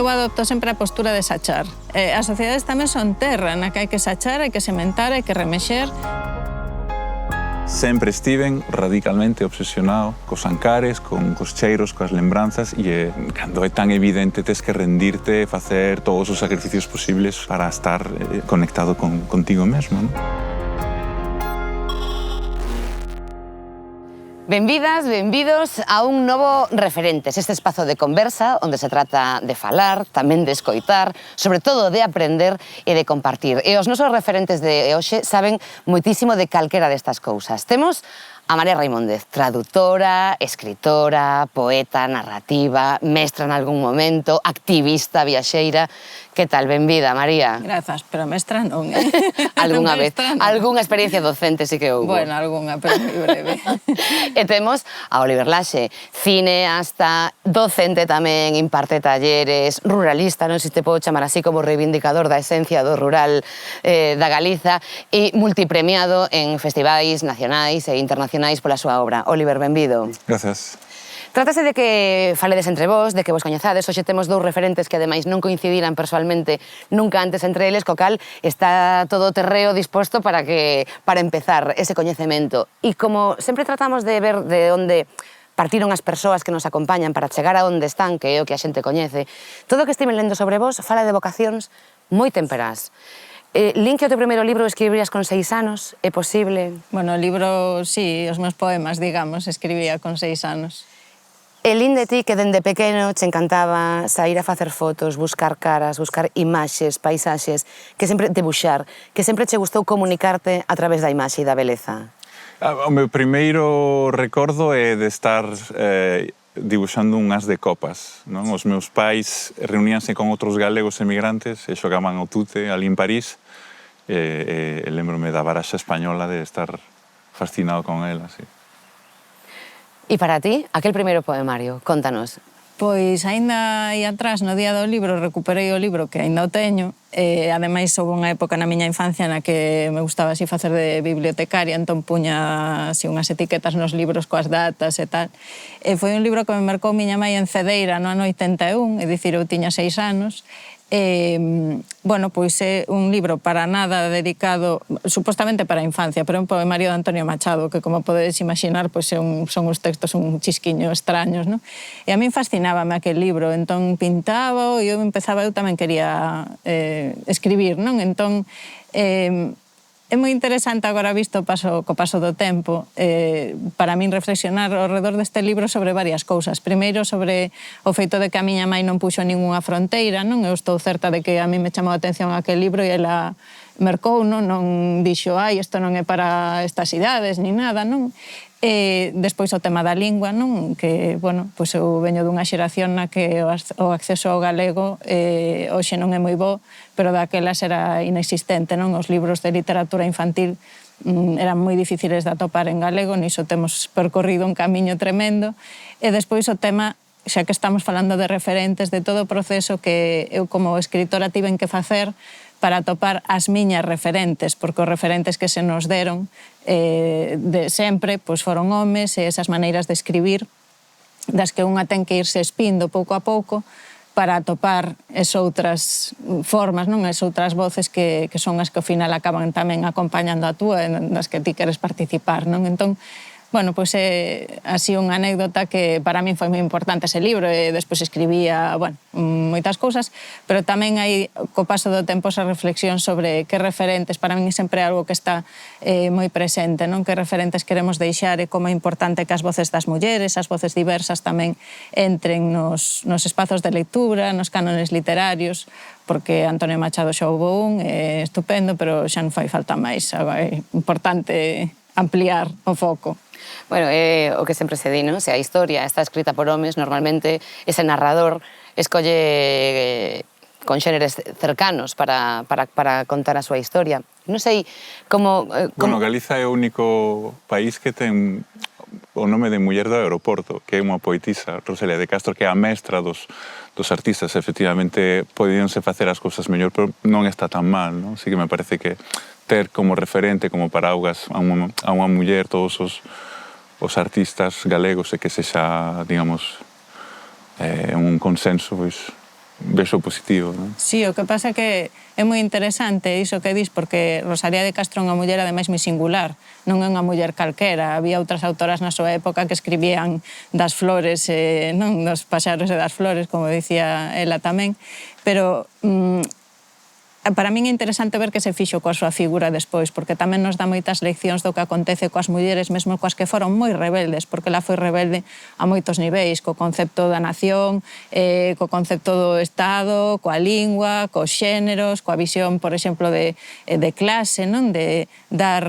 eu adopto sempre a postura de sachar. As sociedades tamén son terra na que hai que sachar, hai que sementar, hai que remexer. Sempre estiven radicalmente obsesionado cos ancares, cos cheiros, coas lembranzas e cando é tan evidente tes que rendirte e facer todos os sacrificios posibles para estar conectado contigo mesmo, non? Benvidas, benvidos a un novo Referentes, este espazo de conversa onde se trata de falar, tamén de escoitar, sobre todo de aprender e de compartir. E os nosos referentes de hoxe saben moitísimo de calquera destas cousas. Temos a María Raimóndez, traductora, escritora, poeta, narrativa, mestra en algún momento, activista, viaxeira. Que tal? Benvida, María. Grazas, pero mestra non, Algúnha vez, algunha experiencia docente sí que houve. Bueno, algunha, pero moi breve. E temos a Oliver Laxe, cineasta, docente tamén, imparte talleres, ruralista, non sei se te podo chamar así como reivindicador da esencia do rural da Galiza e multipremiado en festivais nacionais e internacionais pola súa obra. Oliver, benvido. Gracias. Trátase de que faledes entre vós, de que vos coñezades. Hoxe temos dous referentes que ademais non coincidiran persoalmente nunca antes entre eles, co cal está todo o terreo disposto para empezar ese coñecemento. E como sempre tratamos de ver de onde partiron as persoas que nos acompañan para chegar a onde están, que é o que a xente coñece, todo o que estiven lendo sobre vós fala de vocacións moi temperás. Lin que o teu primeiro libro escribirías con 6 anos, é posible? Bueno, o libro, sí, os meus poemas, digamos, escribía con 6 anos. E lin de ti que dende pequeno che encantaba sair a facer fotos, buscar caras, buscar imaxes, paisaxes, que sempre debuxar, que sempre che gustou comunicarte a través da imaxe e da beleza. O meu primeiro recordo é de estar dibuixando un as de copas, non? Os meus pais reuníanse con outros galegos emigrantes e xogaban ao tute ali en París e lembrome da baraxa española de estar fascinado con ela, sí. E para ti, aquel primeiro poemario, contanos. Pois, aínda aí atrás, no día do libro, recuperei o libro, que aínda o teño. Ademais, houve unha época na miña infancia na que me gustaba así facer de bibliotecaria, entón puña así unhas etiquetas nos libros coas datas e tal. Foi un libro que me marcou miña mãe en Cedeira no ano 81, é dicir, eu tiña 6 anos. Bueno, pois é un libro para nada dedicado, supostamente para a infancia, pero é un poemario de Antonio Machado, que como podedes imaginar, pois son uns textos un chisquiño extraños, non? E a min fascinábame aquel libro, entón pintaba e eu tamén quería escribir, non? Entón, é moi interesante agora visto co paso do tempo para min reflexionar ao redor deste libro sobre varias cousas. Primeiro, sobre o feito de que a miña mãe non puxo ningunha fronteira, non? Eu estou certa de que a mí me chamou a atención aquel libro e ela mercou, non dixo, isto non é para estas idades, nin nada, non? Despois o tema da lingua, non? Que, bueno, pois eu veño dunha xeración na que o acceso ao galego hoxe non é moi bo, pero daquelas era inexistente, non? Os libros de literatura infantil eran moi difíciles de atopar en galego, niso temos percorrido un camiño tremendo. E despois o tema, xa que estamos falando de referentes, de todo o proceso que eu como escritora tiven que facer para atopar as miñas referentes, porque os referentes que se nos deron de sempre pois foron homes e esas maneiras de escribir das que unha ten que irse espindo pouco a pouco para atopar esas outras formas, non? Esas outras voces que son as que ao final acaban tamén acompañando a túa e nas que ti queres participar, non? Entón, bueno, pois é así unha anécdota que para min foi moi importante ese libro e despois escribía, bueno, moitas cousas, pero tamén hai, co paso do tempo, esa reflexión sobre que referentes, para min sempre é algo que está moi presente, non? Que referentes queremos deixar e como é importante que as voces das mulleres, as voces diversas tamén entren nos espazos de lectura, nos cánones literarios, porque Antonio Machado xa houbo un, é estupendo, pero xa non fai falta máis, é importante ampliar o foco. Bueno, é o que sempre se di, non? Se a historia está escrita por homes, normalmente ese narrador escolle congéneres cercanos para contar a súa historia. Non sei como... Bueno, Galiza é o único país que ten o nome de muller do aeroporto, que é unha poetisa, Rosalía de Castro, que é a mestra dos artistas. Efectivamente, podíanse facer as cousas mellor, pero non está tan mal, non? Así que me parece que ter como referente, como paraugas a unha muller, todos os artistas galegos e que sexa, digamos, un consenso, pois, vexo positivo, non? Sí, o que pasa que é moi interesante iso que dis, porque Rosalía de Castro é unha muller ademais moi singular, non é unha muller calquera. Había outras autoras na súa época que escribían das flores, non dos paxaros e das flores, como dicía ela tamén, pero para min é interesante ver que se fixo coa súa figura despois, porque tamén nos dá moitas leccións do que acontece coas mulleres, mesmo coas que foron moi rebeldes, porque ela foi rebelde a moitos niveis, co concepto da nación, co concepto do Estado, coa lingua, cos xéneros, coa visión, por exemplo, de clase, non? De dar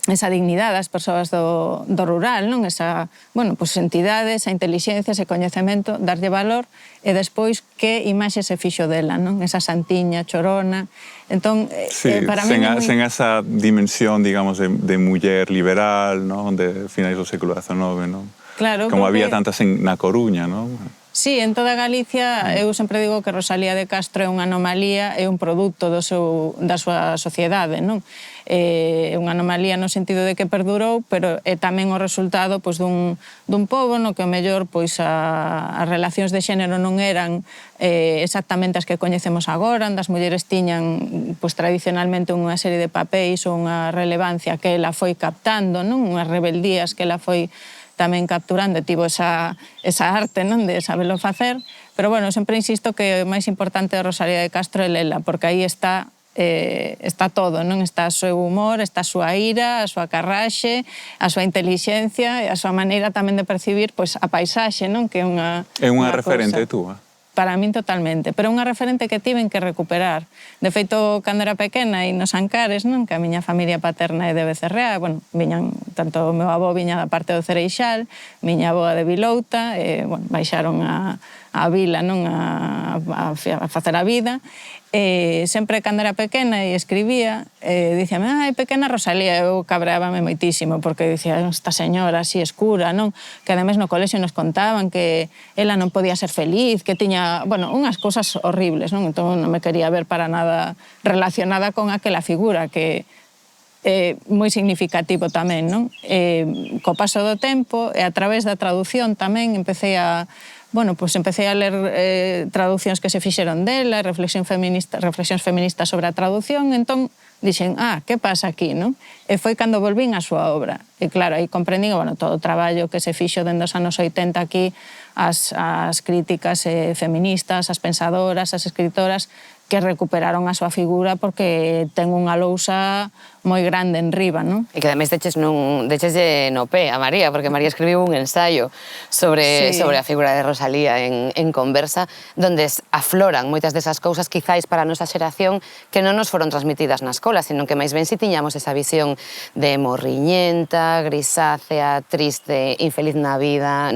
esa dignidade ás persoas do rural, non? Esa, bueno, pues, entidade, esa inteligencia, ese coñecemento, darlle valor, e despois que imaxe se fixo dela, non? Esa santiña, chorona. Entón, sí, para mí sen esa dimensión, digamos, de muller liberal, non? De finais do século XIX, non? Claro, como porque... había tantas na Coruña, non? Sí, en toda Galicia eu sempre digo que Rosalía de Castro é unha anomalía, é un produto da súa sociedade, non? É unha anomalía no sentido de que perdurou, pero é tamén o resultado pois, dun pobo no que o mellor pois, as relacións de xénero non eran exactamente as que coñecemos agora, onde as mulleres tiñan pois, tradicionalmente unha serie de papéis ou unha relevancia que ela foi captando, non? Unhas rebeldías que ela foi tamén capturando e tivo esa arte, non? De sabelo facer, pero bueno, sempre insisto que o máis importante de Rosalía de Castro é lela, porque aí está todo, non? Está o seu humor, está a súa ira, a súa carraxe, a súa intelixencia e a súa maneira tamén de percibir pois, a paisaxe, non? Que é unha referente túa? Para min totalmente, pero unha referente que tiven que recuperar. De feito, cando era pequena e nos Ancares, non? Que a miña familia paterna é de Becerrea, bueno, viñan, tanto o meu avó viña da parte do Cereixal, miña avoa de Vilouta, bueno, baixaron a vila, non? A facer a vida. Sempre cando era pequena e escribía, dicíame, ai, pequena Rosalía, eu cabreábame moitísimo, porque dicía, esta señora así escura, non? Que ademais no colexio nos contaban que ela non podía ser feliz, que tiña, bueno, unhas cousas horribles, non? Entón non me quería ver para nada relacionada con aquela figura que é moi significativo tamén, non? Co paso do tempo e a través da traducción tamén empecé a ler traduccións que se fixeron dela, reflexións feministas sobre a traducción, entón dixen, que pasa aquí, non? E foi cando volvín á súa obra. E claro, aí comprendín, bueno, todo o traballo que se fixo dende os anos 80 aquí, as críticas feministas, as pensadoras, as escritoras, que recuperaron a súa figura porque ten unha lousa moi grande en riba, non? E que ademais deches no pé a María, porque María escribiu un ensaio sobre a figura de Rosalía en Conversa, donde afloran moitas desas cousas quizáis para a nosa xeración que non nos foron transmitidas na escola, sino que máis ben si tiñamos esa visión de morriñenta, grisácea, triste, infeliz na vida,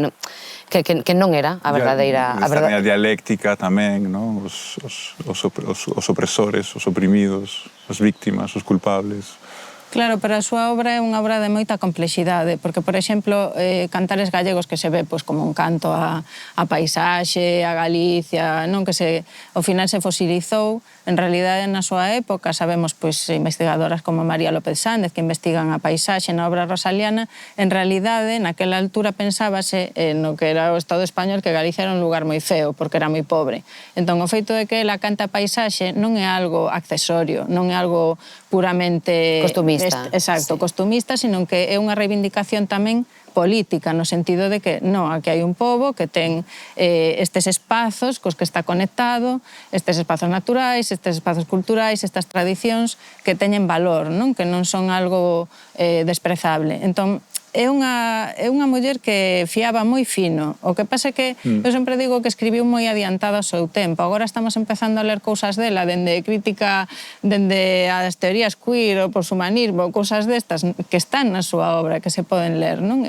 que non era a verdadeira... A dialéctica tamén, non? Os opresores, os oprimidos, as víctimas, os culpables. Claro, pero a súa obra é unha obra de moita complexidade, porque, por exemplo, Cantares Gallegos, que se ve pois, como un canto a paisaxe, a Galicia, non? Que ao final se fosilizou, en realidade na súa época sabemos pois, investigadoras como María López Sández que investigan a paisaxe na obra rosaliana, en realidade naquela altura pensábase no que era o Estado español que Galicia era un lugar moi feo porque era moi pobre. Entón o feito de que ela canta a paisaxe non é algo accesorio, non é algo puramente... Costumista. Exacto, costumista, sino que é unha reivindicación tamén política, no sentido de que non, aquí hai un pobo que ten estes espazos cos que está conectado, estes espazos naturais, estes espazos culturais, estas tradicións que teñen valor, non? Que non son algo desprezable. Entón, é unha muller que fiaba moi fino. O que pasa é que eu sempre digo que escribiu moi adiantada ao seu tempo. Agora estamos empezando a ler cousas dela, dende crítica, dende as teorías queer, o poshumanismo, cousas destas que están na súa obra, que se poden ler, non?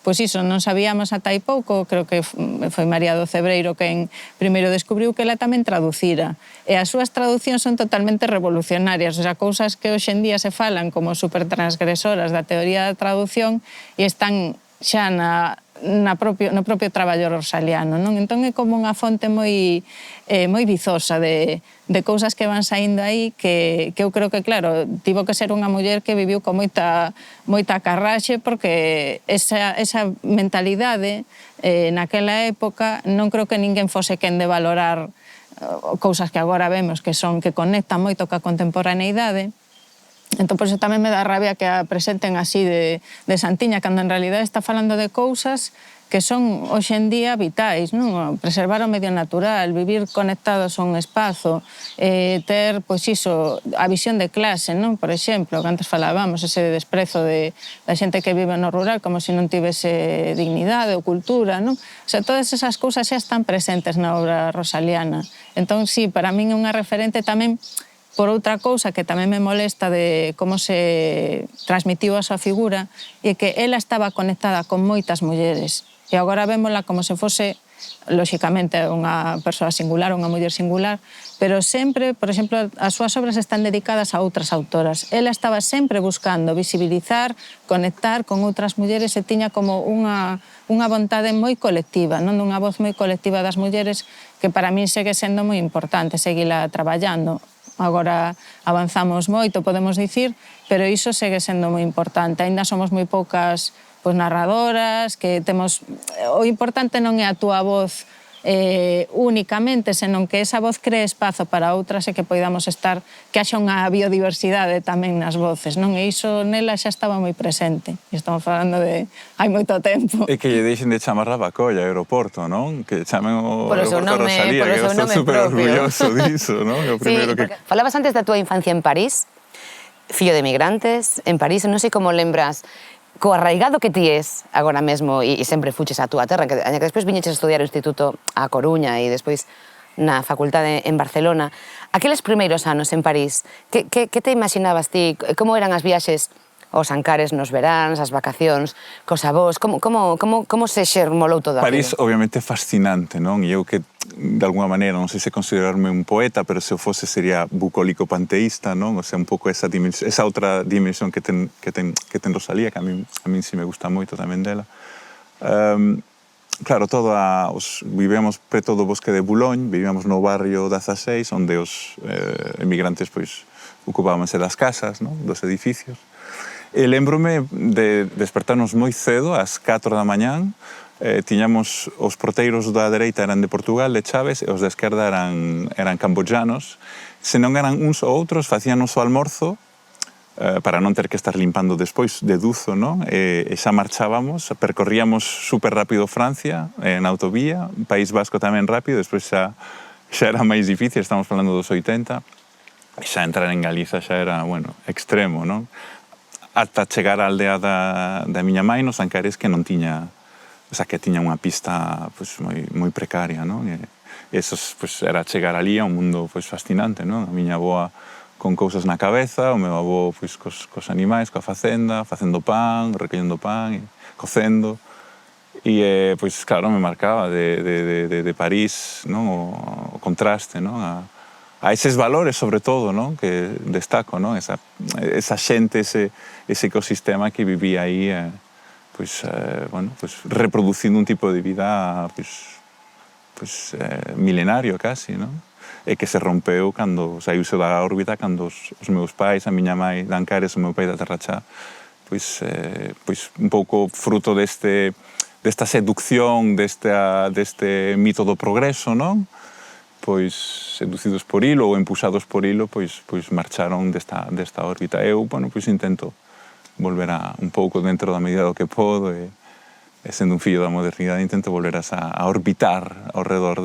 Pois iso, non sabíamos ata hai pouco, creo que foi María do Cebreiro quen primeiro descubriu que ela tamén traducira. E as súas traduccións son totalmente revolucionarias, o sea, cousas que hoxe en día se falan como supertransgresoras da teoría da traducción e están xa no propio traballo rosaliano, non? Entón é como unha fonte moi vizosa de cousas que van saindo aí que eu creo que, claro, tivo que ser unha muller que viviu con moita carraxe porque esa mentalidade naquela época non creo que ninguén fose quen de valorar cousas que agora vemos que conectan moito ca contemporaneidade. Entón, por iso tamén me dá rabia que a presenten así de santiña, cando en realidad está falando de cousas que son hoxe en día vitais, non? Preservar o medio natural, vivir conectados a un espazo, ter, pois iso, a visión de clase, non? Por exemplo, que antes falábamos, ese desprezo da xente que vive no rural como se non tivese dignidade ou cultura, non? O sea, todas esas cousas xa están presentes na obra rosaliana. Entón, sí, para min é unha referente tamén por outra cousa que tamén me molesta de como se transmitiu a súa figura é que ela estaba conectada con moitas mulleres e agora vémola como se fose, lóxicamente, unha persoa singular, unha muller singular, pero sempre, por exemplo, as súas obras están dedicadas a outras autoras. Ela estaba sempre buscando visibilizar, conectar con outras mulleres e tiña como unha vontade moi colectiva, non? Unha voz moi colectiva das mulleres que para min segue sendo moi importante seguila traballando. Agora avanzamos moito, podemos dicir, pero iso segue sendo moi importante. Ainda somos moi poucas narradoras, que temos... O importante non é a túa voz únicamente, senón que esa voz cree espazo para outras e que poidamos estar, que haxa unha biodiversidade tamén nas voces, non? E iso nela xa estaba moi presente. E estamos falando de hai moito tempo. E que lle deixen de chamar Rabacolla, aeroporto, non? Que chamen o aeroporto Rosalía, que eu estou super orgulloso diso, non? Sí, falabas antes da túa infancia en París, fillo de migrantes, en París, non sei como lembras co arraigado que ti es agora mesmo e sempre fuches a túa terra, que despois viñeches a estudiar o Instituto a Coruña e despois na facultade en Barcelona. Aqueles primeiros anos en París, que te imaginabas ti? Como eran as viaxes aos Ancares nos veráns, as vacacións, cos avós? Como se xermolou todo aquilo? París, obviamente, fascinante, non? E eu que, de alguna maneira, non sei se considerarme un poeta, pero se eu fose sería bucólico panteísta, non? O sea, un pouco esa outra dimensión que ten Rosalía, que a min sí me gusta moito tamén dela. Claro, vivíamos preto do bosque de Boulogne, vivíamos no barrio 16, onde os emigrantes, pois, ocupábanse das casas, non? Dos edificios. E lembrome de despertarnos moi cedo, ás 4 da mañán, tiñamos os porteiros da dereita eran de Portugal, de Chaves, e os da esquerda eran camboyanos. Se non eran uns ou outros, facíanos o almorzo para non ter que estar limpando despois, deduzo, non? E xa marchábamos, percorríamos super rápido Francia, na autovía, País Vasco tamén rápido, despois xa era máis difícil, estamos falando dos 80, e xa entrar en Galiza xa era, bueno, extremo, non? Ata chegar á aldea da miña mãe nos Ancares que non tiña, o sea, que tiña unha pista pues, moi precaria, non? E eso pues, era chegar ali a un mundo pues, fascinante, non? A miña avoa con cousas na cabeza, o meu avó pues, cos animais, coa facenda, facendo pan, recollendo pan, e cocendo. E, pues, claro, me marcaba de París, non? O contraste, non? A eses valores, sobre todo, non? Que destaco, non? Esa xente, ese ecosistema que vivía aí, bueno, reproducindo un tipo de vida milenario casi, non? E que se rompeu cando saíuse da órbita, cando os meus pais, a miña mãe de Ancares, o meu pai da Terrachá, un pouco fruto desta seducción, deste mito do progreso, non? Pois seducidos por hilo ou empuxados por hilo, pois marcharon desta órbita. Eu, bueno, pois intento volver un pouco dentro da medida do que podo e sendo un fillo da modernidade intento volver a orbitar ao redor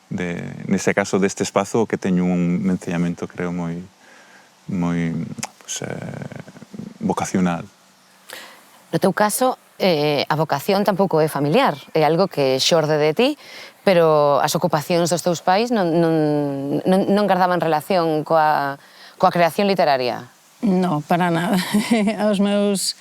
nese caso deste espazo que teño un enceñamento, creo, moi vocacional. No teu caso, a vocación tampouco é familiar, é algo que xorde de ti, pero as ocupacións dos teus pais non gardaban relación coa creación literaria? No, para nada. Os meus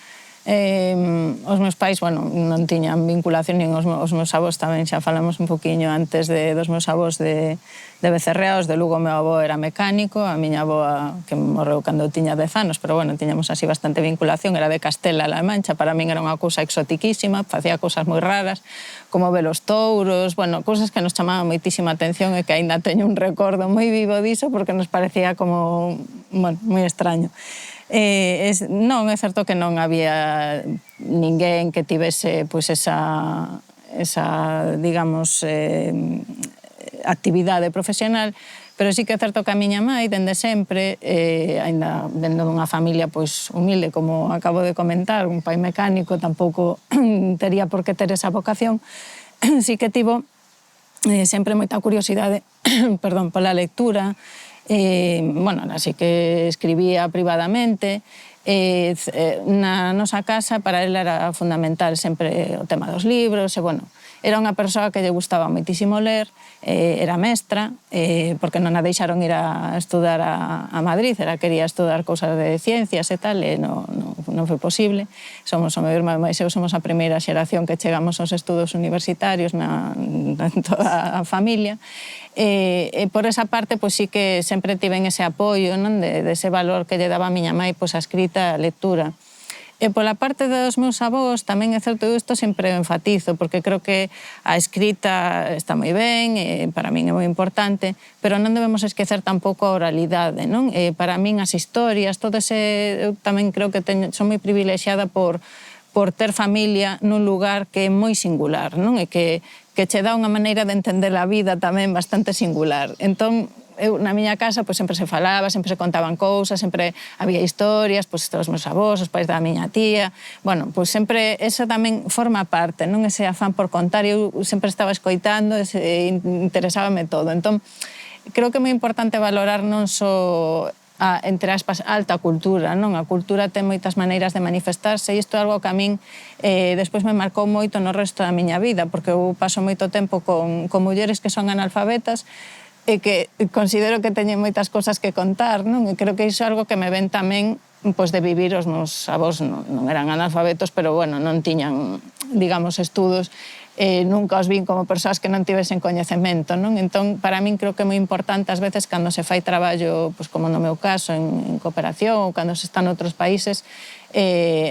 Os meus pais, bueno, non tiñan vinculación, nin os meus avós tamén, xa falamos un poquinho antes dos meus avós de Becerrea, os de Lugo, o meu avó era mecánico, a miña avoa, que morreu cando tiña 10 anos, pero bueno, tiñamos así bastante vinculación, era de Castela-La Mancha, para min era unha cousa exotiquísima, facía cousas moi raras, como ver os touros, bueno, cousas que nos chamaban moitísima atención e que aínda teño un recordo moi vivo diso, porque nos parecía como, bueno, moi extraño. Non, é certo que non había ninguén que tivese pois esa digamos, actividade profesional, pero sí que é certo que a miña mãe, dende sempre, ainda dentro dunha familia pois humilde, como acabo de comentar, un pai mecánico, tampouco tería por que ter esa vocación, sí que tivo sempre moita curiosidade perdón, pola lectura. Bueno, así que escribía privadamente. Na nosa casa, para ela era fundamental sempre o tema dos libros, e, bueno, era unha persoa que lle gustaba moitísimo ler, era mestra, porque non a deixaron ir a estudar a Madrid, quería estudar cousas de ciencias e tal, e non foi posible. Somos, o meu irmán e eu, somos a primeira xeración que chegamos aos estudos universitarios en toda a familia. Por esa parte, pois sí que sempre tiven ese apoio, non, de ese valor que lle daba a miña mãe, pois a escrita, a lectura. E pola parte dos meus avós, tamén é certo, isto sempre o enfatizo, porque creo que a escrita está moi ben, para min é moi importante, pero non debemos esquecer tampouco a oralidade, non? Para min as historias, todo ese... Eu tamén creo que son moi privilexiada por ter familia nun lugar que é moi singular, non? E que che dá unha maneira de entender a vida tamén bastante singular. Entón, eu na miña casa pois sempre se falaba, sempre se contaban cousas, sempre había historias, pois os meus avós, os pais da miña tía. Bueno, pois sempre eso tamén forma parte, non, ese afán por contar, eu sempre estaba escoitando, interesábame todo. Entón, creo que é moi importante valorar non só entre aspas, alta cultura, non? A cultura ten moitas maneiras de manifestarse e isto é algo que a min despois me marcou moito no resto da miña vida, porque eu paso moito tempo con mulleres que son analfabetas e que considero que teñen moitas cosas que contar, non? E creo que iso é algo que me ven tamén pois de vivir. Os meus avós non eran analfabetos, pero, bueno, non tiñan, digamos, estudos. Nunca os vin como persoas que non tivesen coñecemento, non? Entón, para min creo que é moi importante ás veces cando se fai traballo, pois como no meu caso, en cooperación ou cando se está noutros países,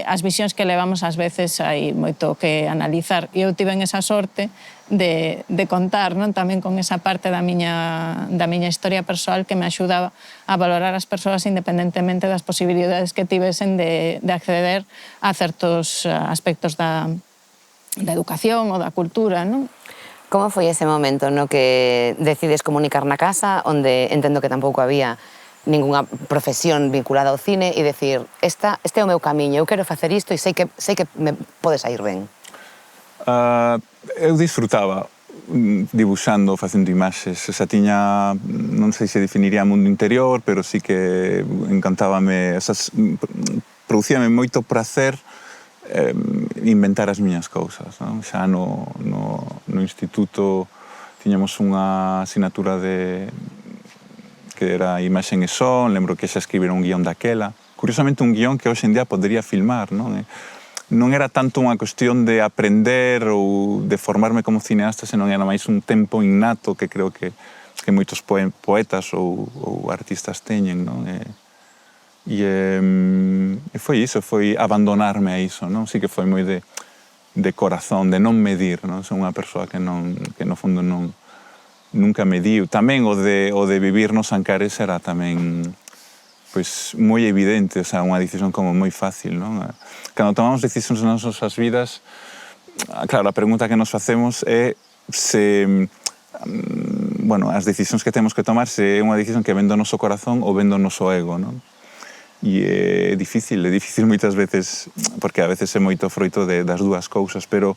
as visións que levamos ás veces hai moito que analizar. E eu tiven esa sorte de contar, non, tamén con esa parte da miña historia persoal que me axudaba a valorar as persoas independentemente das posibilidades que tivesen de acceder a certos aspectos da educación ou da cultura, non? Como foi ese momento no que decides comunicar na casa, onde entendo que tampouco había ningunha profesión vinculada ao cine, e decir, este é o meu camiño, eu quero facer isto e sei que me pode sair ben? Eu disfrutaba dibuixando, facendo imaxes. Xa tiña, non sei se definiría mundo interior, pero sí que encantábame, producíame moito prazer inventar as miñas cousas, non? Xa no instituto tiñamos unha asignatura que era imaxe e son, lembro que xa escribiron un guión daquela. Curiosamente, un guión que hoxe en día podría filmar, non? Non era tanto unha cuestión de aprender ou de formarme como cineasta, senón era máis un tempo innato que creo que moitos poetas ou artistas teñen, non? E foi iso, foi abandonarme a iso, non? Sí que foi moi de corazón, de non medir, non? Son unha persoa que no fondo nunca mediu. Tamén o de vivir nos Ancares era tamén pois moi evidente, o sea, unha decisión como moi fácil, non? Cando tomamos decisións nas nosas vidas, claro, a pregunta que nos facemos é se, bueno, as decisións que temos que tomar, se é unha decisión que ven do noso corazón ou ven do noso ego, non? E é difícil moitas veces, porque a veces é moito froito das dúas cousas, pero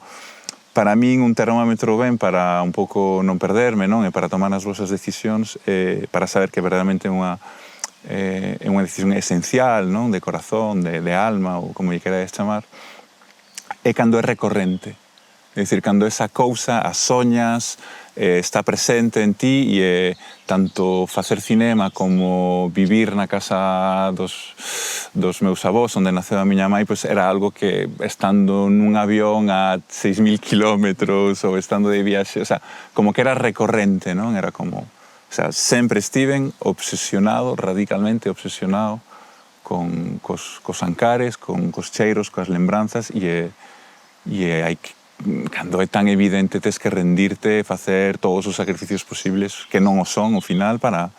para min un termómetro ben para un pouco non perderme, non? E para tomar as vosas decisións, para saber que verdadeiramente é unha decisión esencial, non? De corazón, de alma, ou como lle querades chamar, é cando é recorrente. É dicir, cando esa cousa, as soñas, está presente en ti e tanto facer cinema como vivir na casa dos meus avós, onde naceu a miña mãe, pois era algo que estando nun avión a 6.000 kilómetros ou estando de viaxe, o sea, como que era recorrente, non? Era como, o sea, sempre estiven obsesionado, radicalmente obsesionado cos ancares, cos cheiros, coas lembranzas e hai que cando é tan evidente tes que rendirte e facer todos os sacrificios posibles que non o son ao final para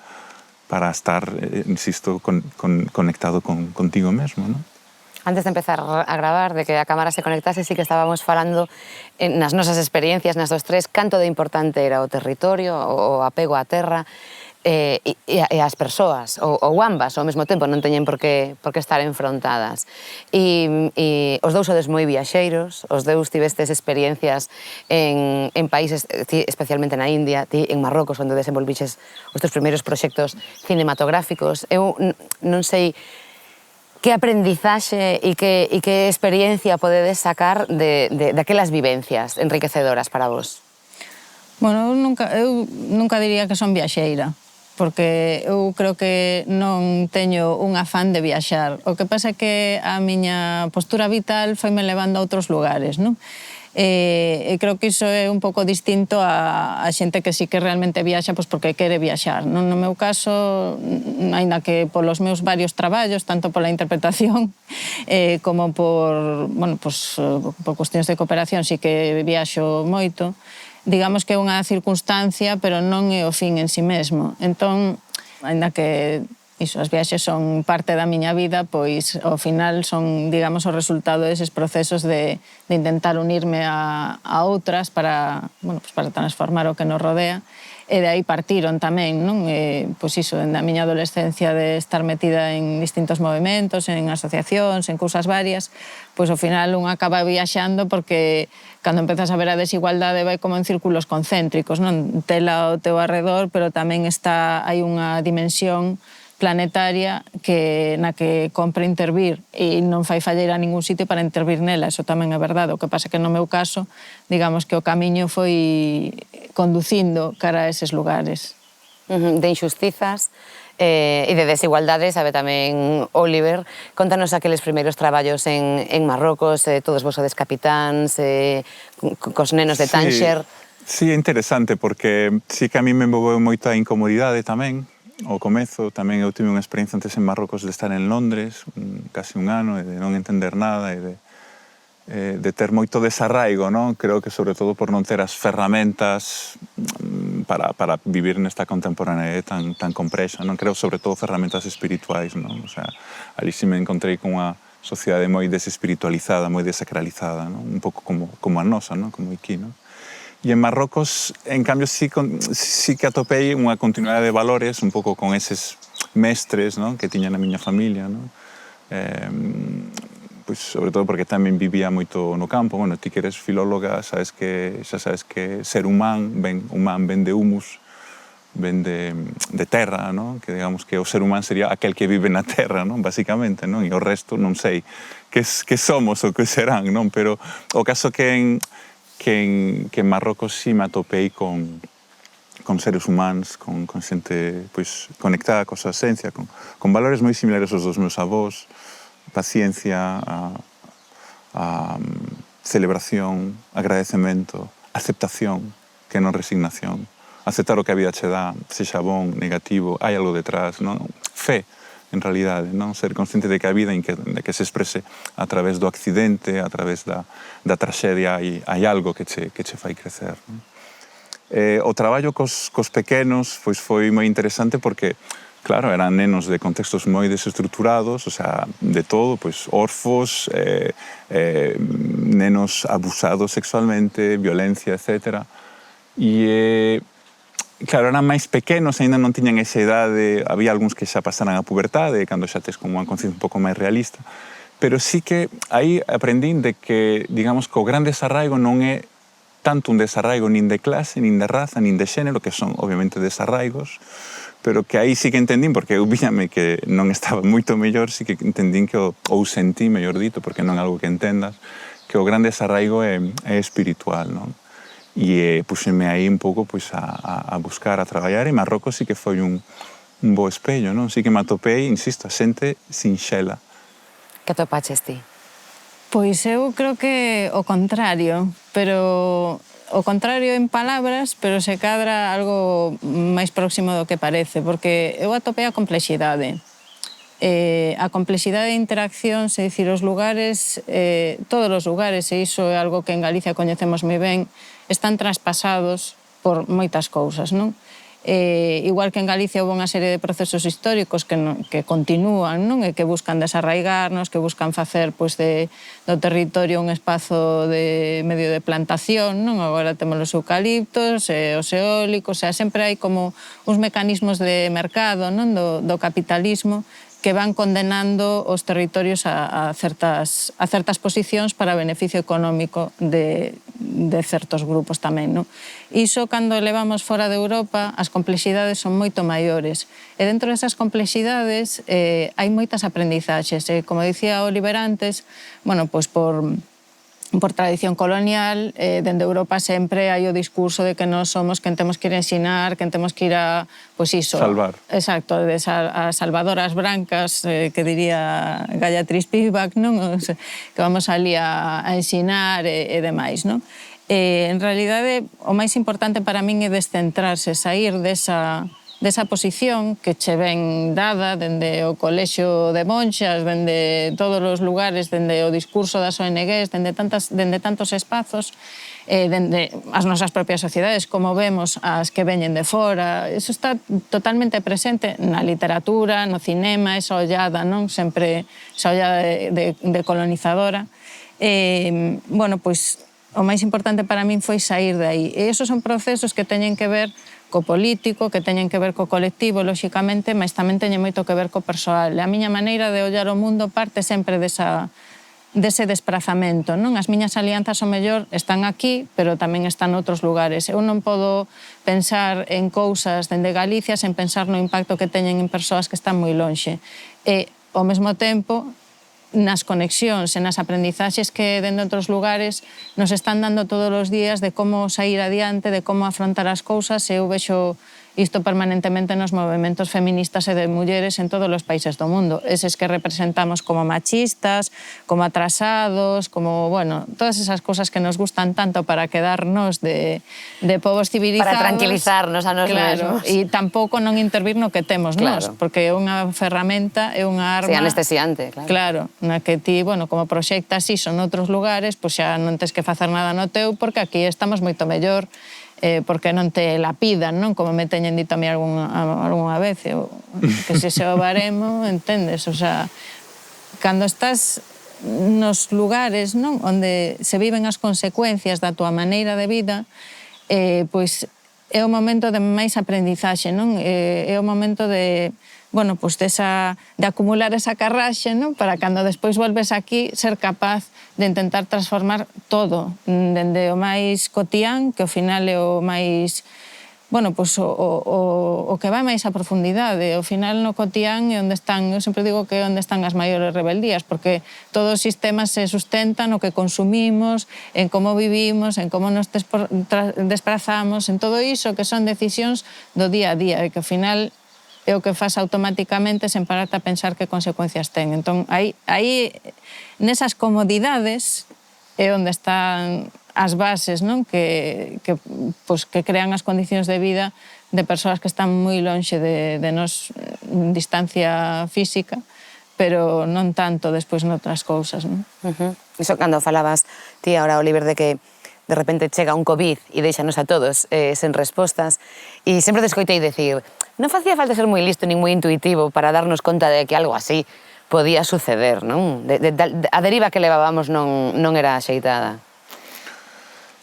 estar, insisto, conectado contigo mesmo, non? Antes de empezar a gravar, de que a cámara se conectase, sí que estábamos falando nas nosas experiencias, nas dos tres, canto de importante era o territorio, o apego á terra, e as persoas, ou ambas ao mesmo tempo, non teñen por que estar enfrontadas. E os dous sodes moi viaxeiros, os dous tivestes experiencias en países, especialmente na India, ti en Marrocos, onde desenvolviches os teus primeiros proxectos cinematográficos. Eu non sei que aprendizaxe e que experiencia podedes sacar daquelas vivencias enriquecedoras para vos? Bueno, eu nunca diría que son viaxeira, porque eu creo que non teño un afán de viaxar. O que pasa é que a miña postura vital foime levando a outros lugares, non? E creo que iso é un pouco distinto a xente que sí que realmente viaxa pois porque quere viaxar. No meu caso, aínda que polos meus varios traballos, tanto pola interpretación como por cuestións de cooperación, sí que viaxo moito. Digamos que é unha circunstancia, pero non é o fin en si mesmo. Entón, aínda que as viaxes son parte da miña vida, pois ao final son, digamos, o resultado deses procesos de intentar unirme a outras para transformar o que nos rodea. E de aí partiron tamén, non? Pois iso, na miña adolescencia de estar metida en distintos movimentos, en asociacións, en cousas varias, pois ao final un acaba viaxando porque cando empezas a ver a desigualdade vai como en círculos concéntricos, non? Tela ao teu arredor, pero tamén hai unha dimensión planetaria na que compre intervir e non fai falleira a ningún sitio para intervir nela, eso tamén é verdade. O que pasa que no meu caso, digamos que o camiño foi conducindo cara a eses lugares. De injustizas e de desigualdades, sabe tamén Oliver. Contanos aqueles primeiros traballos en Marrocos, todos vos sodes capitáns, cos nenos de Tánger. Sí, é interesante porque sí que a mí me envolveu moita incomodidade tamén. Ao comezo tamén eu tive unha experiencia antes en Marrocos de estar en Londres, casi un ano, e de non entender nada e de ter moito desarraigo, non? Creo que sobre todo por non ter as ferramentas para vivir nesta contemporaneidade tan complexa, non? Creo sobre todo ferramentas espirituais, non? O sea, ali sí me encontrei con unha sociedade moi desespiritualizada, moi desacralizada, non? Un pouco como a nosa, non? Como aquí, non? E en Marrocos, en cambio, sí que atopei unha continuidade de valores un pouco con eses mestres, non? Que tiña na miña familia, non? Pois, sobre todo porque tamén vivía moito no campo. Bueno, ti que eres filóloga, xa sabes que ser humán ven de humus, ven de terra, non? Que digamos que o ser humán sería aquel que vive na terra, non? Basicamente, non? E o resto non sei que somos ou que serán, non? Pero o caso que en Marrocos sí me atopei con seres humanos, con xente pois, conectada coa súa esencia, con valores moi similares aos dos meus avós, paciencia, celebración, agradecemento, aceptación, que non resignación, aceptar o que a vida che dá, sexa bon, negativo, hai algo detrás, non? Fe, en realidade, non? Ser consciente de que a vida que se exprese a través do accidente, a través da traxedia, hai algo que che fai crecer, non? O traballo cos pequenos foi moi interesante porque, claro, eran nenos de contextos moi desestructurados, o sea, de todo, pois orfos, nenos abusados sexualmente, violencia, etc. E claro, eran máis pequenos, ainda non tiñan esa idade, había algúns que xa pasaran a pubertade, cando xa tes como unha conciencia un pouco máis realista, pero sí que aí aprendín de que, digamos, que o gran desarraigo non é tanto un desarraigo nin de clase, nin de raza, nin de xénero, que son, obviamente, desarraigos, pero que aí sí que entendín, porque eu víame que non estaba moito mellor, sí que entendín que ou sentí, mellor dito, porque non é algo que entendas, que o grande desarraigo é espiritual, non? E puxeme aí un pouco pois, a buscar, a traballar, e Marrocos sí que foi un bo espello, non? Sí que me atopei, insisto, a xente sinxela. Que atopaches ti? Pois eu creo que o contrario, pero o contrario en palabras, pero se cadra algo máis próximo do que parece, porque eu atopei a complexidade. A complexidade de interacción, se dicir, os lugares, todos os lugares, e iso é algo que en Galicia coñecemos moi ben, están traspasados por moitas cousas, non? Igual que en Galicia houve unha serie de procesos históricos que continúan, non? E que buscan desarraigarnos, que buscan facer pois, do territorio un espazo de medio de plantación, non? Agora temos os eucaliptos, os eólicos, sempre hai como uns mecanismos de mercado, non? Do capitalismo que van condenando os territorios a certas posicións para beneficio económico de certos grupos tamén, non? Iso, cando levamos fora de Europa, as complexidades son moito maiores. E dentro desas complexidades hai moitas aprendizaxes. Como dicía Oliver antes, bueno, pois por tradición colonial, dende Europa sempre hai o discurso de que nós somos quen temos que ir a ensinar, quen temos que ir a, pois iso... Salvar. Exacto, a salvadoras brancas, que diría Gayatri Spivak, non? Que vamos ali a ensinar e demais, non? En realidade, o máis importante para min é descentrarse, sair desa posición que che ven dada dende o colexio de monxas, dende todos os lugares, dende o discurso das ONGs, dende tantos espazos, dende as nosas propias sociedades, como vemos as que veñen de fora. Eso está totalmente presente na literatura, no cinema, esa ollada, non? Sempre esa ollada de colonizadora. Bueno, pois o máis importante para min foi sair de aí. E esos son procesos que teñen que ver co político, que teñen que ver co colectivo, lóxicamente, mas tamén teñen moito que ver co persoal. A miña maneira de ollar o mundo parte sempre dese desprazamento, non? As miñas alianzas, o mellor, están aquí, pero tamén están noutros lugares. Eu non podo pensar en cousas dende Galicia sen pensar no impacto que teñen en persoas que están moi lonxe. E, ao mesmo tempo, nas conexións e nas aprendizaxes que dende outros lugares nos están dando todos os días de como sair adiante, de como afrontar as cousas, e eu vexo isto permanentemente nos movementos feministas e de mulleres en todos os países do mundo. Eses que representamos como machistas, como atrasados, como, bueno, todas esas cosas que nos gustan tanto para quedarnos de povos civilizados. Para tranquilizarnos a nos mesmos. E tampouco non intervir no que temos nós, porque é unha ferramenta, é unha arma... Sí, anestesiante, claro. Claro, na que ti, bueno, como proxectas iso noutros lugares, pois xa non tes que facer nada no teu, porque aquí estamos moito mellor, porque non te lapidan, non? Como me teñen dito a mí algunha vez, que se o baremo, entendes? O sea, cando estás nos lugares, non? Onde se viven as consecuencias da túa maneira de vida, pois é o momento de máis aprendizaxe, non? É o momento de, bueno, pois de acumular esa carraxe, non? Para cando despois volves aquí ser capaz de intentar transformar todo, dende o máis cotián, que ao final é o máis, bueno, pois o que vai máis a profundidade. Ao final no cotián é onde están, eu sempre digo que é onde están as maiores rebeldías, porque todos os sistemas se sustentan no que consumimos, en como vivimos, en como nos desplazamos, en todo iso que son decisións do día a día, e que ao final é o que faz automáticamente sen pararte a pensar que consecuencias ten. Entón, aí nesas comodidades é onde están as bases, non? Que crean as condicións de vida de persoas que están moi lonxe de nos en distancia física, pero non tanto despois noutras cousas, non? Iso cando falabas ti agora, Oliver, de que de repente chega un COVID e deixanos a todos sen respostas, e sempre te escoitei dicir, non facía falta ser moi listo nin moi intuitivo para darnos conta de que algo así podía suceder, non? A deriva que levábamos non era axeitada.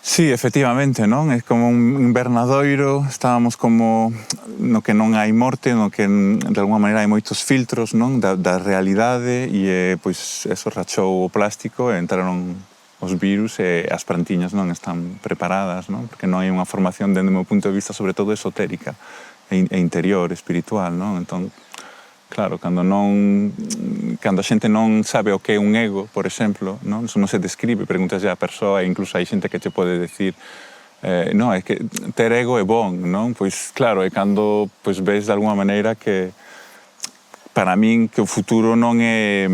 Sí, efectivamente, non? É como un invernadoiro, estábamos como no que non hai morte, no que de alguma maneira hai moitos filtros, non? Da realidade, e pois eso rachou o plástico e entraron os virus, e as plantiñas non están preparadas, non? Porque non hai unha formación, dende o meu punto de vista, sobre todo esotérica e interior, espiritual, non? Entón, Claro, cando a xente non sabe o que é un ego, por exemplo, non? Eso non se describe, preguntas a persoa e incluso hai xente que te pode decir non, é que ter ego é bon, non? Pois claro, é cando pois, ves de alguma maneira que para min que o futuro non é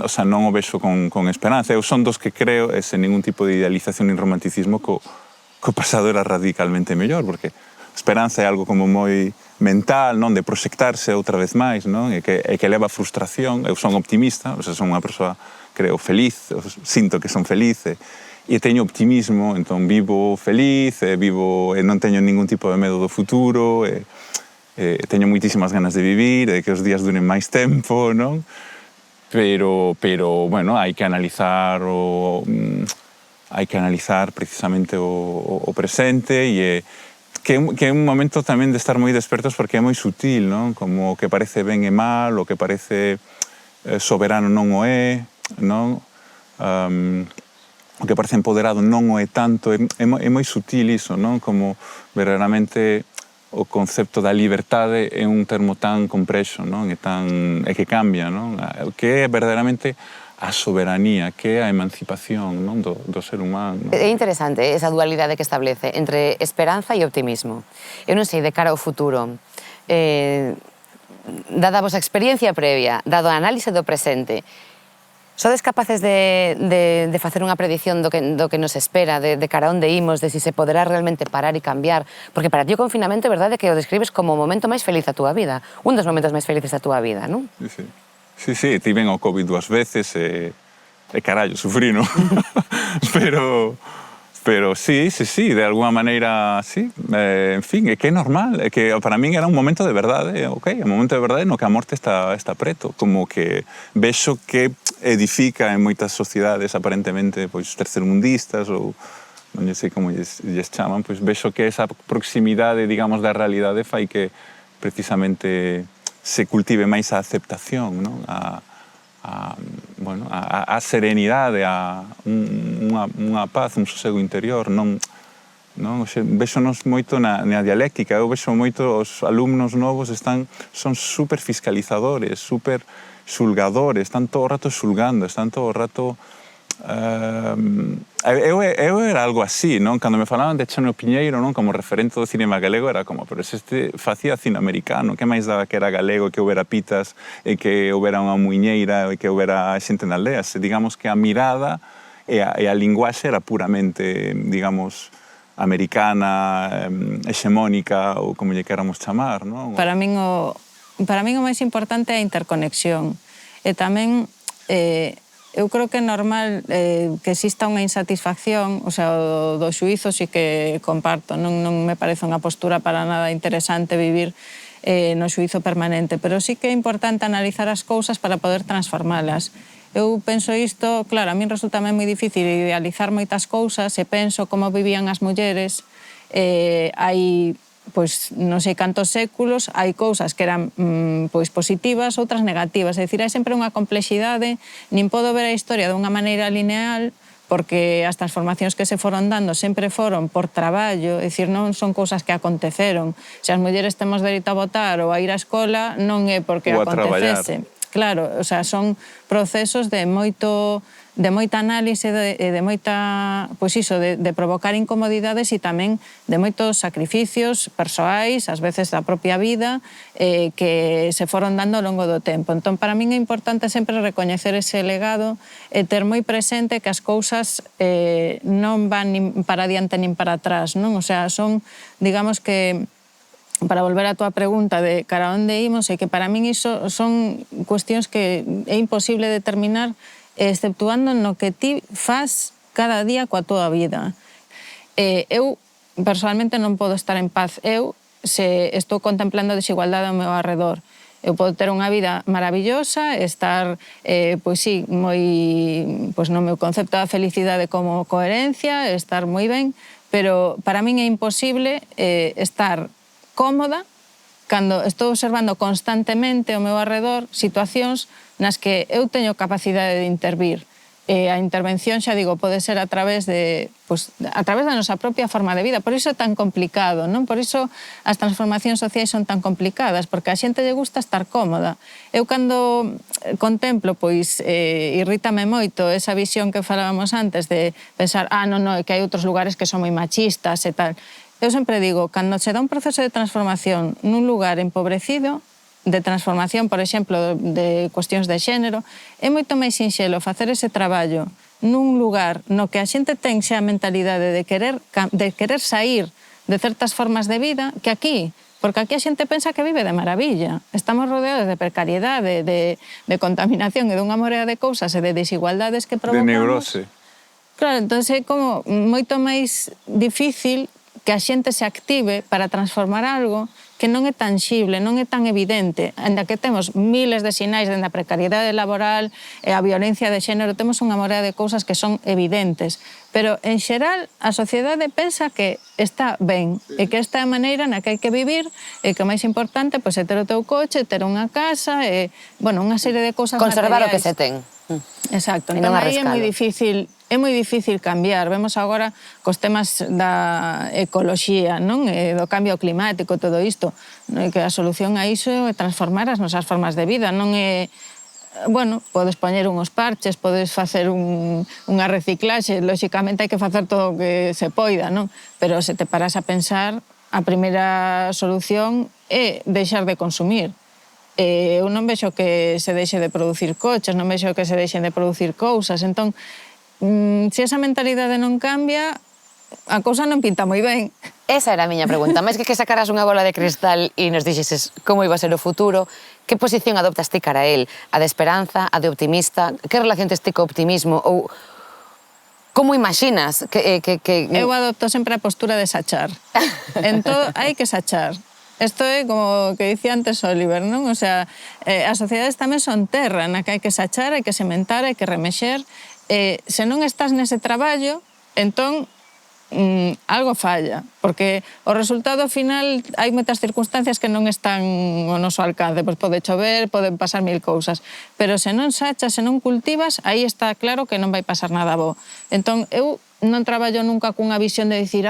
o sea, non o vexo con esperanza. Eu son dos que creo, e sen ningún tipo de idealización nin romanticismo, que o pasado era radicalmente mellor, porque esperanza é algo como moi mental, non, de proxectarse outra vez máis, non, e que leva a frustración. Eu son optimista, o sea, son unha persoa, creo, feliz, sinto que son feliz, e teño optimismo, entón vivo feliz, e non teño ningún tipo de medo do futuro, teño moitísimas ganas de vivir, de que os días duren máis tempo, non? Pero bueno, hai que analizar precisamente o presente e que é un momento tamén de estar moi despertos porque é moi sutil, non? Como o que parece ben e mal, o que parece soberano non o é, non? O que parece empoderado non o é tanto, é moi sutil iso, non? Como verdadeiramente o concepto da liberdade é un termo tan complexo, non? E que cambia, non? O que é verdadeiramente a soberanía, que é a emancipación, non? do ser humano. É interesante esa dualidade que establece entre esperanza e optimismo. Eu non sei, de cara ao futuro, dada a vosa experiencia previa, dado a análise do presente, sodes capaces de facer unha predición do que nos espera, de cara a onde imos, de si se poderá realmente parar e cambiar? Porque para ti o confinamento é verdade que o describes como o momento máis feliz da túa vida, un dos momentos máis felices da túa vida, non? Sí, tiven o COVID 2 veces e carallo, sufrí, non? Pero sí, de alguma maneira, sí. En fin, é que é normal, é que para min era un momento de verdade, ok? Un momento de verdade no que a morte está preto, como que vexo que edifica en moitas sociedades aparentemente pois tercermundistas ou non sei como lles chaman, pois vexo que esa proximidade, digamos, da realidade fai que precisamente se cultive máis a aceptación, non? A serenidade, a unha paz, un sosego interior, non? Vexonos moito na dialéctica, eu vexo moito os alumnos novos son super fiscalizadores, super xulgadores, están todo o rato xulgando, están todo o rato eu era algo así, non? Cando me falaban de Chano Piñeiro, non? Como referente do cinema galego, era como, pero este facía cine americano, que máis daba que era galego, que houbera pitas, e que houbera unha muiñeira, e que houbera xente na aldea. Digamos que a mirada e a linguaxe era puramente, digamos, americana, hexemónica, ou como lle queramos chamar, non? Para min o máis importante é a interconexión. E tamén eu creo que é normal que exista unha insatisfacción, o sea, do xuízo sí que comparto, non me parece unha postura para nada interesante vivir no xuízo permanente, pero sí que é importante analizar as cousas para poder transformalas. Eu penso isto, claro, a min resulta moi difícil idealizar moitas cousas e penso como vivían as mulleres hai pois non sei cantos séculos, hai cousas que eran pois positivas, outras negativas, é dicir, hai sempre unha complexidade, nin podo ver a historia dunha maneira lineal, porque as transformacións que se foron dando sempre foron por traballo, é dicir, non son cousas que aconteceron. Se as mulleres temos dereito a votar ou a ir á escola, non é porque acontecese. Claro, o sea, son procesos de moita análise, de moita, pois iso, de provocar incomodidades e tamén de moitos sacrificios persoais, ás veces da propia vida, que se foron dando ao longo do tempo. Entón, para min é importante sempre recoñecer ese legado e ter moi presente que as cousas non van nin para adiante nin para atrás, non? O sea, son, digamos que, para volver á túa pregunta de cara a onde imos, é que para min iso son cuestións que é imposible determinar exceptuando no que ti fas cada día coa túa vida. Eu, personalmente, non podo estar en paz. Eu, se estou contemplando a desigualdade ao meu arredor, eu podo ter unha vida maravillosa, estar, pois sí, moi, pois no meu concepto da felicidade como coherencia, estar moi ben, pero para min é imposible estar cómoda cando estou observando constantemente ao meu arredor situacións nas que eu teño capacidade de intervir. E a intervención, xa digo, pode ser a través da nosa propia forma de vida. Por iso é tan complicado, non? Por iso as transformacións sociais son tan complicadas, porque a xente lle gusta estar cómoda. Eu cando contemplo, pois, irrítame moito esa visión que falábamos antes de pensar, non, que hai outros lugares que son moi machistas e tal. Eu sempre digo, cando se dá un proceso de transformación nun lugar empobrecido, de transformación, por exemplo, de cuestións de xénero, é moito máis sinxelo facer ese traballo nun lugar no que a xente ten xa a mentalidade de querer sair de certas formas de vida que aquí, porque aquí a xente pensa que vive de maravilla. Estamos rodeados de precariedade, de contaminación e dunha morea de cousas e de desigualdades que provocamos. De neurose. Claro, entón é como moito máis difícil que a xente se active para transformar algo que non é tangible, non é tan evidente. Ainda que temos miles de sinais dende a precariedade laboral e a violencia de xénero, temos unha morea de cousas que son evidentes. Pero, en xeral, a sociedade pensa que está ben e que esta é a maneira na que hai que vivir e que o máis importante é ter o teu coche, ter unha casa e, bueno, unha serie de cousas conservar materiais. o que se ten. Exacto, entón aí é moi difícil cambiar. Vemos agora cos temas da ecoloxía, non? E do cambio climático, todo isto, que a solución a iso é transformar as nosas formas de vida, non é... Bueno, podes poñer uns parches, podes facer unha reciclaxe, lóxicamente hai que facer todo o que se poida, non? Pero se te paras a pensar, a primeira solución é deixar de consumir. Eu non vexo que se deixe de producir coches, non vexo que se deixen de producir cousas, entón, se esa mentalidade non cambia, a cousa non pinta moi ben. Esa era a miña pregunta. Máis que sacaras unha bola de cristal e nos dixeses como iba a ser o futuro, que posición adoptas ti cara a él? A de esperanza, a de optimista? Que relación tes ti co optimismo? Ou como imaginas que... Eu adopto sempre a postura de sachar. En todo hai que sachar. Isto é como que dicía antes Oliver, non? O sea, as sociedades tamén son terra na que hai que sachar, hai que sementar, hai que remexer. Se non estás nese traballo, entón algo falla, porque o resultado final hai moitas circunstancias que non están ao noso alcance, pois pode chover, poden pasar mil cousas, pero se non sachas, se non cultivas, aí está claro que non vai pasar nada bo. Entón, eu non traballo nunca cunha visión de dicir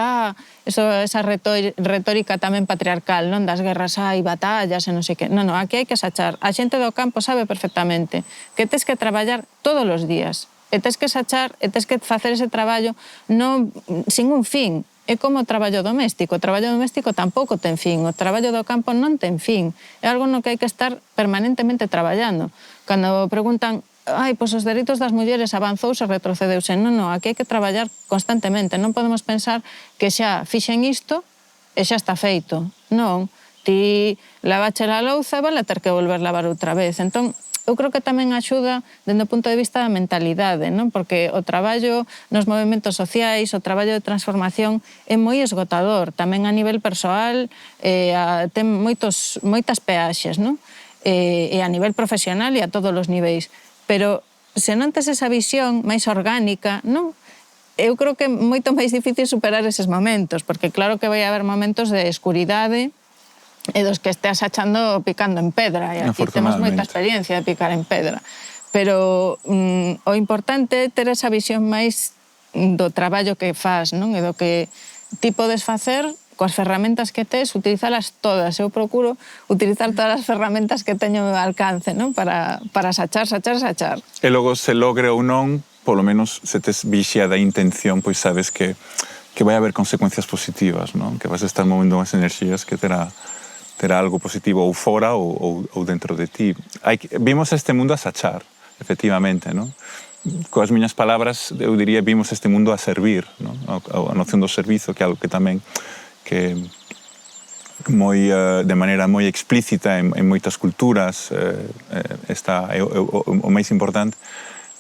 esa retórica tamén patriarcal, non? Das guerras hai batallas e non sei que. Non, aquí hai que sachar. A xente do campo sabe perfectamente que tes que traballar todos os días. E tes que sachar, e tes que facer ese traballo non, sin un fin. É como o traballo doméstico. O traballo doméstico tampouco ten fin. O traballo do campo non ten fin. É algo no que hai que estar permanentemente traballando. Cando preguntan, pois os dereitos das mulleres avanzouse ou retrocedeuse. Non, aquí hai que traballar constantemente. Non podemos pensar que xa fixen isto e xa está feito. Non. Ti lavache a louza e van a ter que volver lavar outra vez. Entón, eu creo que tamén axuda dende o punto de vista da mentalidade, non? Porque o traballo nos movimentos sociais, o traballo de transformación é moi esgotador, tamén a nivel persoal, ten moitas peaxes, non? E a nivel profesional e a todos os niveis. Pero se non tes esa visión máis orgánica, non? Eu creo que é moito máis difícil superar eses momentos, porque claro que vai haber momentos de escuridade, e dos que estés achando picando en pedra, e aquí temos moita experiencia de picar en pedra. Pero o importante é ter esa visión máis do traballo que fas, non? E do que ti podes facer coas ferramentas que tes, utilizalas todas. Eu procuro utilizar todas as ferramentas que teño ao alcance, non? Para sachar. E logo, se logre ou non, polo menos se tes vixia da intención, pois sabes que vai haber consecuencias positivas, non? Que vas a estar movendo unhas enerxías que terá algo positivo ou fora ou dentro de ti. Vimos este mundo a sachar, efectivamente, non? Coas miñas palabras, eu diría, vimos este mundo a servir, non? A noción do servizo, que é algo que tamén de maneira moi explícita en moitas culturas está o máis importante.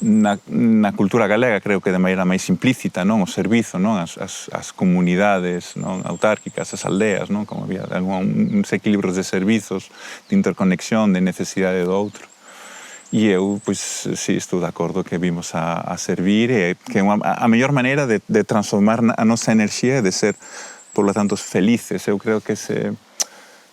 Na cultura galega, creo que de maneira máis implícita, non? O servizo, non? As comunidades, non? Autárquicas, as aldeas, non? Como había uns equilibrios de servizos, de interconexión, de necesidade do outro. E eu, pois, sí, estou de acordo que vimos a servir e que a mellor maneira de transformar a nosa enerxía e de ser, por lo tanto, felices. Eu creo que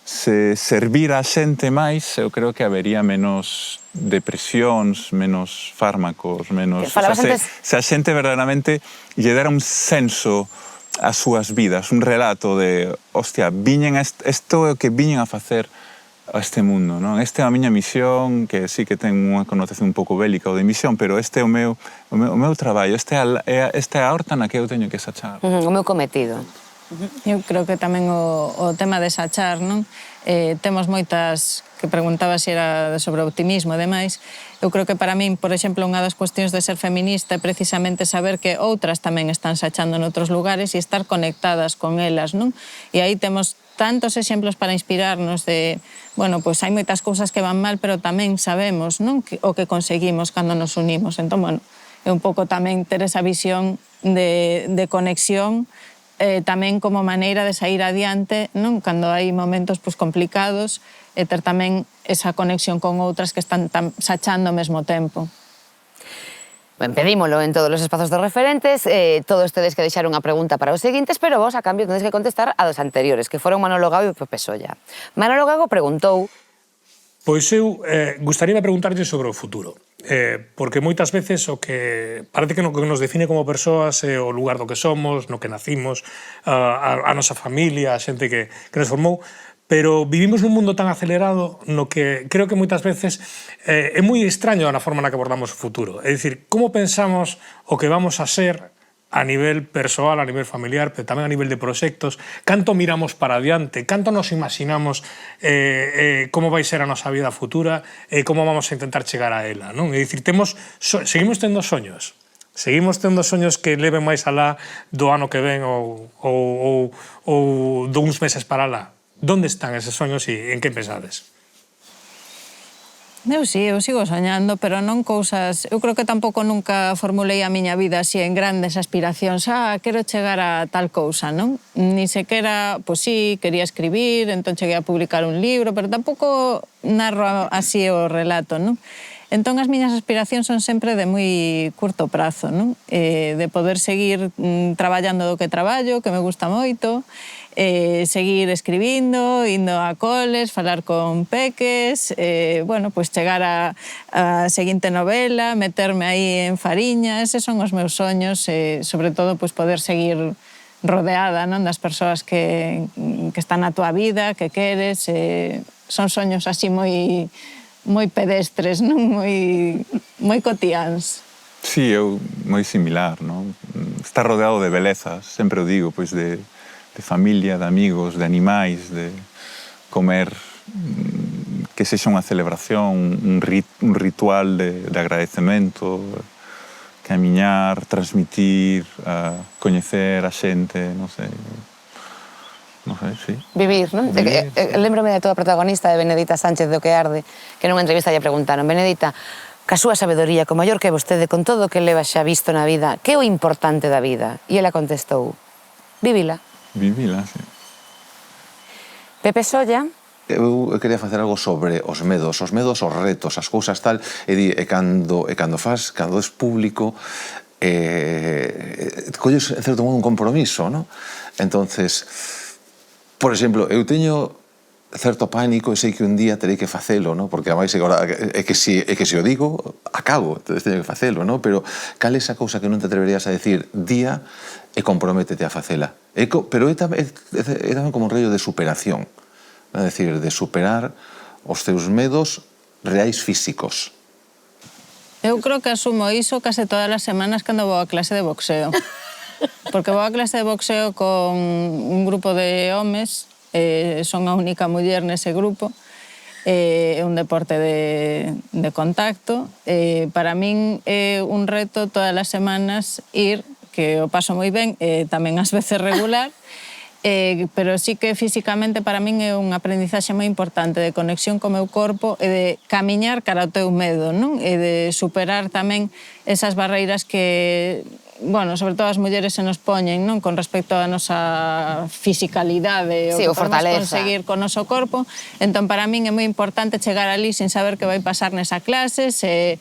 se servira a xente máis, eu creo que habería menos depresións, menos fármacos, menos... Se a xente verdadeiramente lle dera un senso ás súas vidas, un relato de, hostia, isto é o que viñen a facer a este mundo, non? Esta é a miña misión, que sí que ten unha connotación un pouco bélica ou de misión, pero este é o meu traballo, esta é a horta na que eu teño que sachar. O meu cometido. Eu creo que tamén o tema de sachar, non? Temos moitas, que preguntaba se era sobre optimismo e demais. Eu creo que para min, por exemplo, unha das cuestións de ser feminista é precisamente saber que outras tamén están sachando noutros lugares e estar conectadas con elas, non? E aí temos tantos exemplos para inspirarnos de, bueno, pois hai moitas cousas que van mal, pero tamén sabemos, non? O que conseguimos cando nos unimos. Entón, bueno, é un pouco tamén ter esa visión de conexión tamén como maneira de sair adiante, non? Cando hai momentos complicados, e ter tamén esa conexión con outras que están sachando ao mesmo tempo. Ben, pedímolo en todos os espazos dos referentes, todos tedes que deixar unha pregunta para os seguintes, pero vos, a cambio, tedes que contestar a dos anteriores, que foron Manolo Gago e Pepe Solla. Manolo Gago preguntou... Pois eu gustaría preguntarlle sobre o futuro, porque moitas veces o que parece que nos define como persoas é o lugar do que somos, no que nacimos, a nosa familia, a xente que nos formou, pero vivimos nun mundo tan acelerado no que creo que moitas veces é moi extraño na forma na que abordamos o futuro. É dicir, como pensamos o que vamos a ser a nivel persoal, a nivel familiar, pero tamén a nivel de proxectos, canto miramos para adiante, canto nos imaginamos como vai ser a nosa vida futura e como vamos a intentar chegar a ela, non? É dicir, seguimos tendo soños, que leven máis alá do ano que ven ou duns meses para alá. Donde están eses soños e en que pensades? Eu sigo soñando, pero non cousas... Eu creo que tampouco nunca formulei a miña vida así en grandes aspiracións. Quero chegar a tal cousa, non? Ni sequera, pois sí, quería escribir, entón cheguei a publicar un libro, pero tampouco narro así o relato, non? Entón, as miñas aspiracións son sempre de moi curto prazo, non? De poder seguir traballando do que traballo, que me gusta moito, seguir escribindo, indo a coles, falar con peques, bueno, pois chegar a seguinte novela, meterme aí en Fariña, eses son os meus soños, sobre todo pois poder seguir rodeada, non, das persoas que están na túa vida, que queres, son soños así moi pedestres, non, moi cotiáns. Sí, eu moi similar, non? Estar rodeado de belezas, sempre o digo, pois de familia, de amigos, de animais, de comer, que sexa unha celebración, un ritual de agradecemento, camiñar, transmitir, coñecer a xente, non sei, sí. Vivir, non? Lembrome de toda a protagonista de Benedita Sánchez do que arde, que nunha entrevista lle preguntaron, Benedita, ca súa sabedoría, co maior que vostede, con todo o que leva xa visto na vida, que é o importante da vida? E ela contestou, vivila. Vivila, sí. Pepe Solla. Eu quería facer algo sobre os medos, os retos, as cousas tal, e cando és público, colles, en certo modo, un compromiso, non? Entonces, por exemplo, eu teño certo pánico e sei que un día terei que facelo, non? Porque ademais é que se o digo, acabo, teño que facelo, non? Pero cal é esa cousa que non te atreverías a decir día e comprométete a facela? Pero é tamén como un rollo de superación, é dicir, de superar os teus medos reais físicos. Eu creo que asumo iso case todas as semanas cando vou a clase de boxeo. Porque vou a clase de boxeo con un grupo de homes, son a única muller nese grupo, é un deporte de contacto. Para min é un reto todas as semanas ir, que o paso moi ben, tamén ás veces regular, pero sí que físicamente para min é un aprendizaxe moi importante de conexión co meu corpo e de camiñar cara ao teu medo, non? E de superar tamén esas barreiras que bueno, sobre todo as mulleres se nos poñen, non? Con respecto á nosa fisicalidade, Sí, o o que podemos fortaleza. conseguir co noso corpo. Entón, para min é moi importante chegar ali sin saber que vai pasar nesa clase, se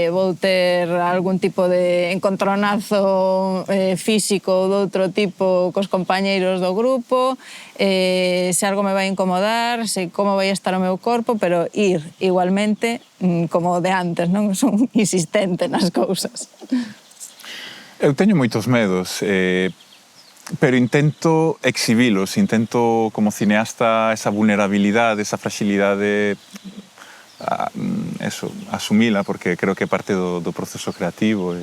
vou ter algún tipo de encontronazo físico ou de outro tipo cos compañeiros do grupo, se algo me vai incomodar, se como vai estar o meu corpo, pero ir igualmente como de antes, non? Son insistente nas cousas. Eu teño moitos medos, pero intento exhibilos, intento como cineasta esa vulnerabilidade, esa fragilidade, eso, asumila, porque creo que é parte do proceso creativo,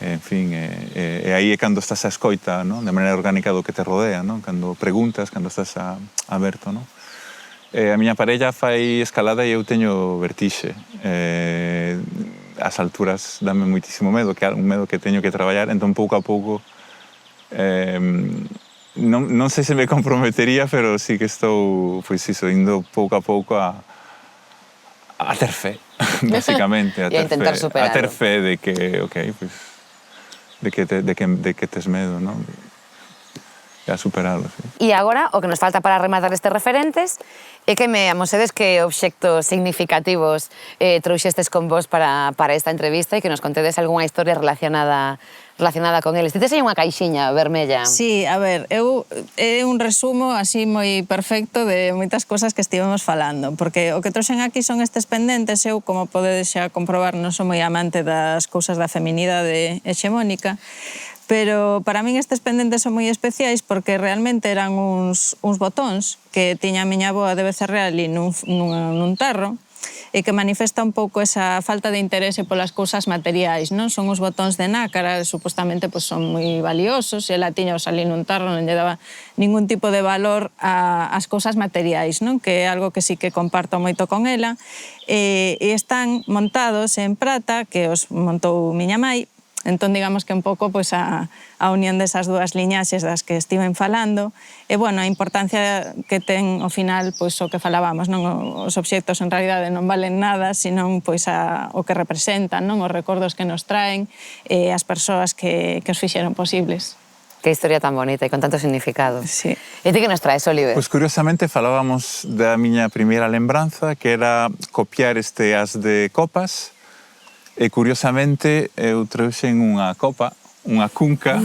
en fin, e aí é cando estás a escoita, non? De maneira orgánica do que te rodea, non? Cando preguntas, cando estás aberto, non? A miña parella fai escalada e eu teño vertixe. As alturas dame moitísimo medo, que é un medo que teño que traballar, entón pouco a pouco non sei se me comprometería, pero sí que estou, pois iso, indo pouco a pouco a ter fe, basicamente, E a intentar superalo. a ter fe de que, ok, pois, de que tes medo, non? A superalo, sí. E agora, o que nos falta para rematar estes referentes é que me amosedes que obxectos significativos trouxestes con vos para esta entrevista e que nos contedes algunha historia relacionada con eles. Tites aí unha caixiña vermella. Sí, a ver, é un resumo así moi perfecto de moitas cosas que estivemos falando, porque o que trouxen aquí son estes pendentes. Eu, como podedes xa comprobar, non sou moi amante das cousas da feminidade hexemónica, pero para min estes pendentes son moi especiais porque realmente eran uns botóns que tiña a miña avoa de Becerreal ali nun tarro e que manifesta un pouco esa falta de interese polas cousas materiais, non? Son uns botóns de nácara, supostamente pues, son moi valiosos, e ela tiñaos ali nun tarro, non lle daba ningún tipo de valor ás cousas materiais, non? Que é algo que sí que comparto moito con ela, e están montados en prata, que os montou miña mai. Entón, digamos que un pouco pues, a unión desas dúas liñaxes das que estiven falando e, bueno, a importancia que ten ao final pues, o que falábamos, non? Os obxectos en realidade non valen nada, senón pues, o que representan, non? Os recordos que nos traen e as persoas que os fixeron posibles. Que historia tan bonita e con tanto significado. Sí. E ti que nos traes, Oliver? Pois curiosamente falábamos da miña primeira lembranza, que era copiar este as de copas. E curiosamente eu trouxen unha copa, unha cunca,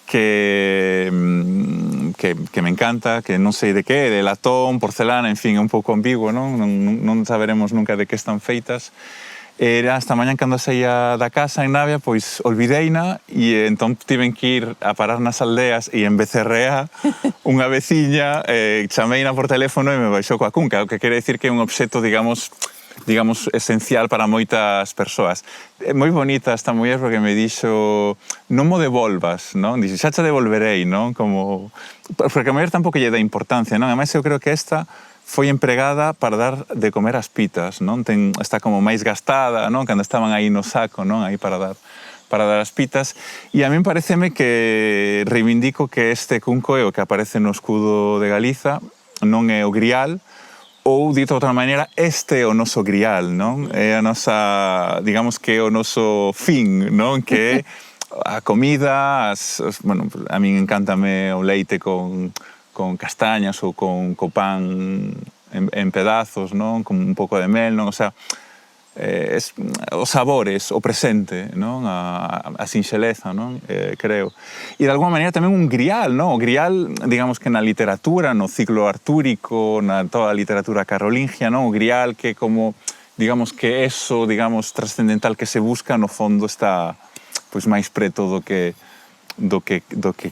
que me encanta, que non sei de que, de latón, porcelana, en fin, é un pouco ambiguo, non? Non saberemos nunca de que están feitas. Era esta mañán cando saía da casa en Navia, pois olvideina e entón tiven que ir a parar nas aldeas e en Becerrea unha veciña chameina por teléfono e me baixou coa cunca, o que quere dicir que é un obxecto, digamos, esencial para moitas persoas. É moi bonita esta muller porque me dixo non mo devolvas, non? Dixo, xa te devolverei, non? Como... Porque a muller tampouco lle dá importancia, non? Ademais, eu creo que esta foi empregada para dar de comer as pitas, non? Está como máis gastada, non? Cando estaban aí no saco, non? Aí para dar as pitas. E a min pareceme que reivindico que este cunco é o que aparece no escudo de Galiza, non é o grial, ou, dito de outra maneira, este é o noso grial, non? É a nosa, digamos que é o noso fin, non? Que é a comida, bueno, a min encántame o leite con castañas ou con pan en pedazos, non? Con un pouco de mel, non? O sea, os sabores, o presente, non? A sinxeleza, non? Creo. E de alguma maneira tamén un grial, non? O grial, digamos que na literatura, no ciclo artúrico, na toda a literatura carolingia, non? O grial que como, digamos que eso, digamos, trascendental que se busca, no fondo está pois máis preto do que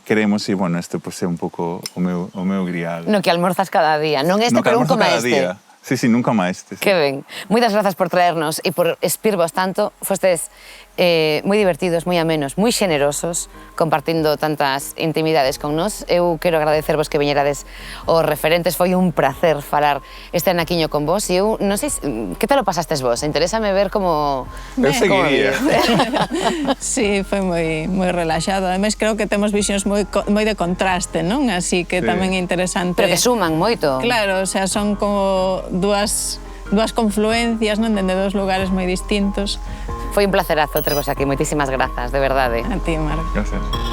queremos e, bueno, este pois é un pouco o meu grial. No que almorzas cada día, non este, pero un coma este. Sí, nunca máis este. Sí. Que ben. Moitas grazas por traernos e por espirvos tanto. Fostes moi divertidos, moi amenos, moi xenerosos, compartindo tantas intimidades con nós. Eu quero agradecervos que viñerades os referentes. Foi un placer falar este anaquiño con vos. E eu non sei, que tal o pasastes vos? Interésame ver como... Eu seguiría. Sí, foi moi relaxado. Ademais, creo que temos visións moi de contraste, non? Así que tamén é interesante. Pero que suman moito. Claro, o sea, son como dúas confluencias, non? Dende dos lugares moi distintos. Foi un placerazo tervos aquí, moitísimas grazas, de verdade. A ti, Marc. Gracias.